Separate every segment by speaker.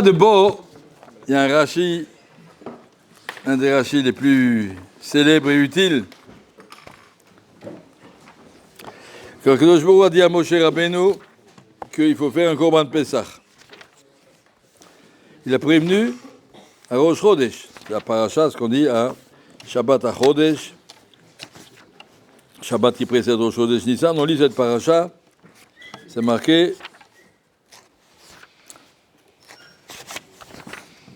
Speaker 1: De Bo, il y a un Rashi, un des Rashis les plus célèbres et utiles. Quand Kadosh Baruch Hu a dit à Moshe Rabbeinu qu'il faut faire un Korban de Pessah. Il a prévenu à Rosh Chodesh, la paracha, ce qu'on dit à Shabbat à Chodesh, Shabbat qui précède Rosh Chodesh Nissan. On lit cette paracha, c'est marqué.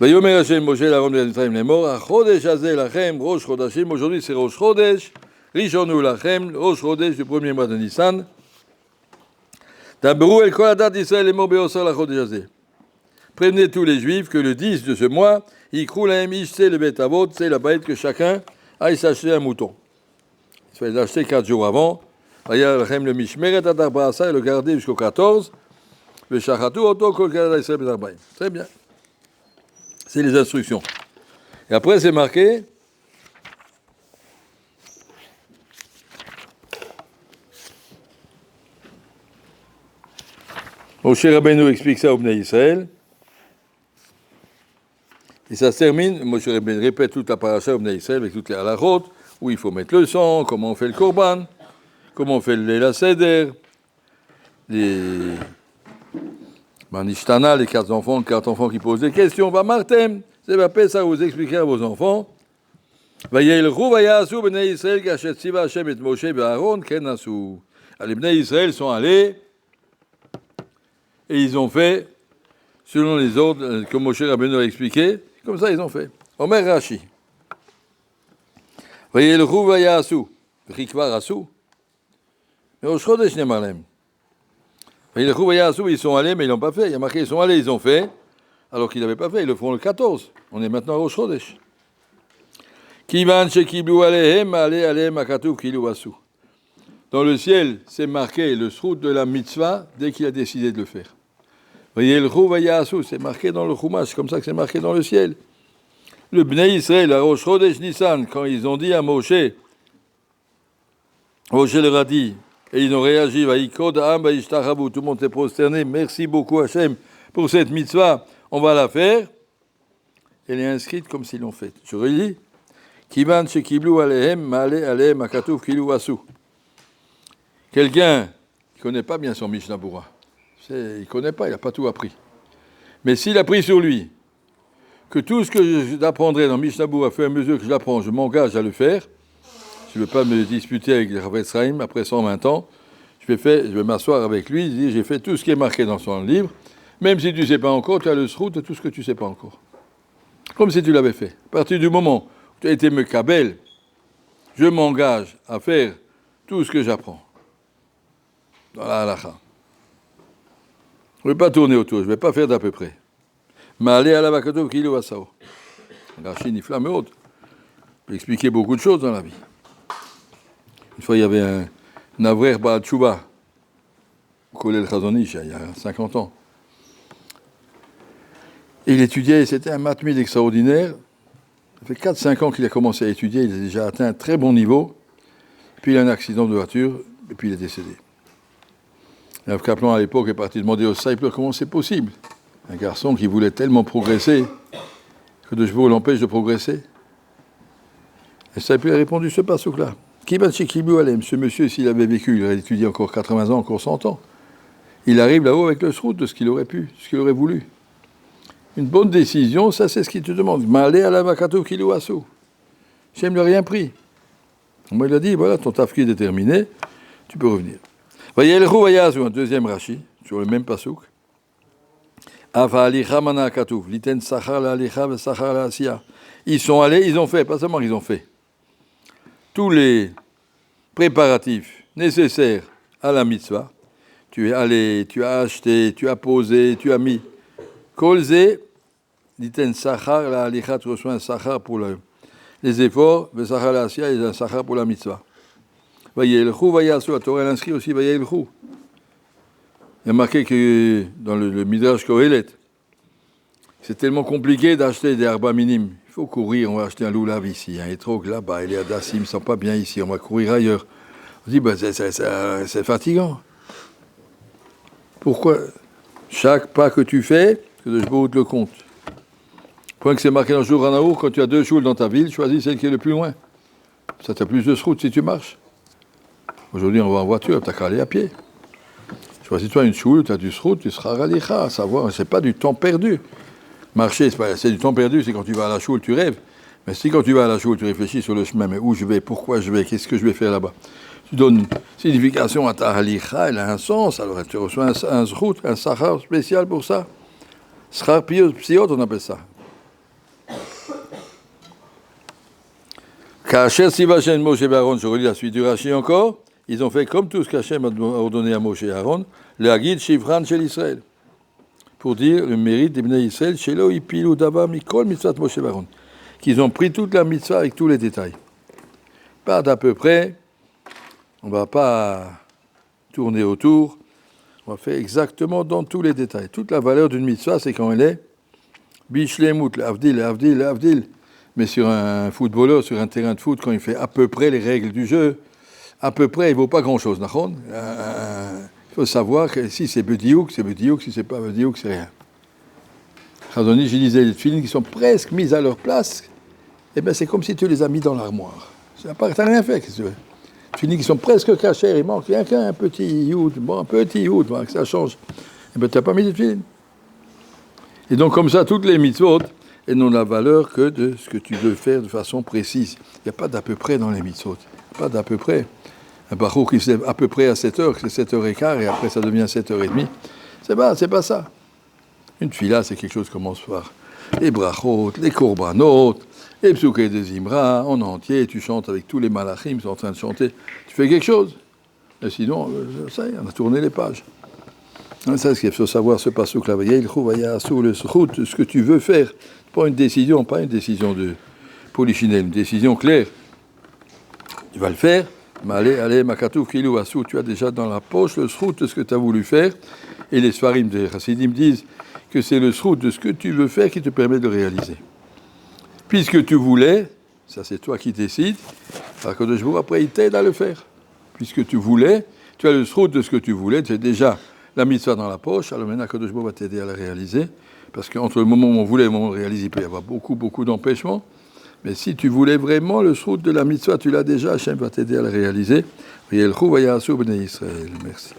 Speaker 1: Vayomer Hashem Moshe l'Aaron ben Mitzrayim lemor, HaChodesh hazeh lachem Rosh Chodashim. Aujourd'hui c'est Rosh Chodesh, Rishonu lachem, Rosh Chodesh du premier mois de Nissan. Daberu el kol adat Israël lemor beosar lachodesh hazeh. Prévenez tous les Juifs que le 10 de ce mois, Yikrou lahem ishte le bet avot, c'est la bête que chacun aille s'acheter un mouton. Il fallait l'acheter 4 jours avant. Vayar lachem le mishmeret adar ba'asa et le garder jusqu'au 14. Le shachatu oto kol kadad Israël bet arbaim. Très bien. C'est les instructions. Et après, c'est marqué. Moshe Rabbeinu explique ça au Bnei Israël. Et ça se termine. Moshe Rabbeinu répète toute la paracha au Bnei Israël avec toutes les halachot, où il faut mettre le sang, comment on fait le korban, comment on fait le Leila Seder, les Manishtana, les 4 enfants qui posent des questions. Va Martem, c'est va ça vous expliquer à vos enfants. Vayelchou vayasu bnei Israël kachet tziva Hashem et Moshe be'Aaron ken asu. Les bnei Israël sont allés et ils ont fait selon les ordres que Moshe Rabbeinu a expliqué. Comme ça ils ont fait. Omer Rashi. Vayelchou vayasu v'chikvar asu. Mais Rosh Chodesh nemar lehem. Ils sont allés, mais ils n'ont pas fait. Il y a marqué, ils sont allés, ils ont fait, alors qu'ils n'avaient pas fait. Ils le feront le 14. On est maintenant au Rosh Chodesh. Dans le ciel, c'est marqué le srout de la mitzvah dès qu'il a décidé de le faire. C'est marqué dans le Chumash, c'est comme ça que c'est marqué dans le ciel. Le Bnei Israël, à Rosh Chodesh Nissan, quand ils ont dit à Moshe leur a dit, et ils ont réagi, tout le monde s'est prosterné, merci beaucoup Hachem pour cette mitzvah, on va la faire. Elle est inscrite comme s'ils l'ont faite. Je relis. Quelqu'un qui ne connaît pas bien son Mishnah Bura, il ne connaît pas, il n'a pas tout appris. Mais s'il a pris sur lui que tout ce que j'apprendrai dans Mishnah Bura, à fur et à mesure que je l'apprends, je m'engage à le faire. Je ne veux pas me disputer avec les Chavetz Chaim après 120 ans. Je vais m'asseoir avec lui, il dit, j'ai fait tout ce qui est marqué dans son livre. Même si tu ne sais pas encore, tu as le srout de tout ce que tu ne sais pas encore. Comme si tu l'avais fait. À partir du moment où tu as été mekabel, je m'engage à faire tout ce que j'apprends. Dans la halakha. Je ne vais pas tourner autour, je ne vais pas faire d'à peu près. Mais aller à la vakatov kilo asao. La Chine, il flamme haute. Je peux expliquer beaucoup de choses dans la vie. Une fois, il y avait un Avrer Baal Tshuva, au Kollel Chazon Ish, il y a 50 ans. Et il étudiait, c'était un matmid extraordinaire. Ça fait 4-5 ans qu'il a commencé à étudier, il a déjà atteint un très bon niveau. Puis il a un accident de voiture, et puis il est décédé. Rav Kaplan, à l'époque, est parti demander au Saipler comment c'est possible. Un garçon qui voulait tellement progresser, que de chevaux l'empêche de progresser. Et Saipler a répondu ce passouk-là. Ce monsieur, s'il avait vécu, il aurait étudié encore 80 ans, encore 100 ans. Il arrive là-haut avec le srout de ce qu'il aurait pu, ce qu'il aurait voulu. Une bonne décision, ça c'est ce qu'il te demande. M'aller à la vakatou kilou asou. J'aime lui rien pris. Moi, il a dit, voilà, ton tafkid est terminé, tu peux revenir. Voyez le Rouvayazu, un deuxième Rashi, sur le même pasouk. Ava alicha mana katouf, liten sachar la alicha ve sachar la asiya. Ils sont allés, ils ont fait, pas seulement ils ont fait. Tous les préparatifs nécessaires à la mitzvah, tu es allé, tu as acheté, tu as posé, tu as mis. Kolze, dit-en sachar, la alicha, tu reçois un sachar pour les efforts, le sachar la asiya et un sachar pour la mitzvah. Vayelchou, vayasu, la Torah l'inscrit aussi, vayelchou. Il y a marqué que dans le Midrash Kohelet, c'est tellement compliqué d'acheter des arbas minimes. Il faut courir, on va acheter un loulav ici, un étrog là-bas, il est à Dassim, ils ne sont pas bien ici, on va courir ailleurs. On dit, c'est fatigant. Pourquoi chaque pas que tu fais, que de Jbout le compte. Point que c'est marqué dans le jour en haut, quand tu as 2 choules dans ta ville, choisis celle qui est le plus loin. Ça t'a plus de route si tu marches. Aujourd'hui, on va en voiture, t'as qu'à aller à pied. Choisis-toi une choule, tu as du route, tu seras ralicha, à savoir, c'est pas du temps perdu. Marcher, c'est du temps perdu, c'est quand tu vas à la choule, tu rêves. Mais si quand tu vas à la choule, tu réfléchis sur le chemin, mais où je vais, pourquoi je vais, qu'est-ce que je vais faire là-bas. Tu donnes signification à ta halicha, elle a un sens, alors tu reçois un zrout, un sachar spécial pour ça. Sachar psiot, on appelle ça. Kacher Sivachem Moshe et Aaron, je relis la suite du Rashi encore, ils ont fait comme tout ce qu'Hachem a ordonné à Moshe et Aaron, le Hagid Shivran chez l'Israël, pour dire le mérite des Bnei Israël, Shelo Ipilu Dava Mikol Mitzvot Moshe et Aaron, qu'ils ont pris toute la mitzvah avec tous les détails. Pas d'à peu près, on ne va pas tourner autour, on va faire exactement dans tous les détails. Toute la valeur d'une mitzvah, c'est quand elle est Bishlemut, l'Avdil. Mais sur un footballeur, sur un terrain de foot, quand il fait à peu près les règles du jeu, à peu près, il ne vaut pas grand-chose. Il faut savoir que si c'est Bediouk, c'est Bediouk, si c'est pas Bediouk, c'est rien. Chazoni, je disais, les filines qui sont presque mises à leur place, eh ben c'est comme si tu les as mis dans l'armoire. Tu n'as rien fait, qu'est-ce que tu veux. Les filines qui sont presque cachées, il manque rien qu'un petit youd, voilà, que ça change. Eh ben tu n'as pas mis de filines. Et donc comme ça, toutes les mitzvot, elles n'ont la valeur que de ce que tu veux faire de façon précise. Il n'y a pas d'à peu près dans les mitzvot. Pas d'à peu près. Un barouk qui se lève à peu près à 7h, c'est 7h15, et après ça devient 7h30. C'est pas ça. Une fila, c'est quelque chose qui commence par les brachot, les korbanot, les psouké de Zimra, en entier, tu chantes avec tous les malachim, ils sont en train de chanter. Tu fais quelque chose. Et sinon, ça y est, on a tourné les pages. C'est ce qu'il faut savoir, ce passouk là. Il trouve sous le route ce que tu veux faire. Pas une décision de polichinelle, une décision claire. Tu vas le faire, mais allez, makatou, kilou, assou, tu as déjà dans la poche le srout de ce que tu as voulu faire. Et les sfarim de Chassidim disent que c'est le srout de ce que tu veux faire qui te permet de le réaliser. Puisque tu voulais, ça c'est toi qui décides, alors que de jour après il t'aide à le faire. Puisque tu voulais, tu as le srout de ce que tu voulais, tu as déjà la mitzvah dans la poche, alors maintenant Kadosh Baruch Hu va t'aider à la réaliser, parce qu'entre le moment où on voulait et le moment où on réalise, il peut y avoir beaucoup d'empêchements, mais si tu voulais vraiment le srout de la mitzvah, tu l'as déjà, Hachem va t'aider à la réaliser. Merci.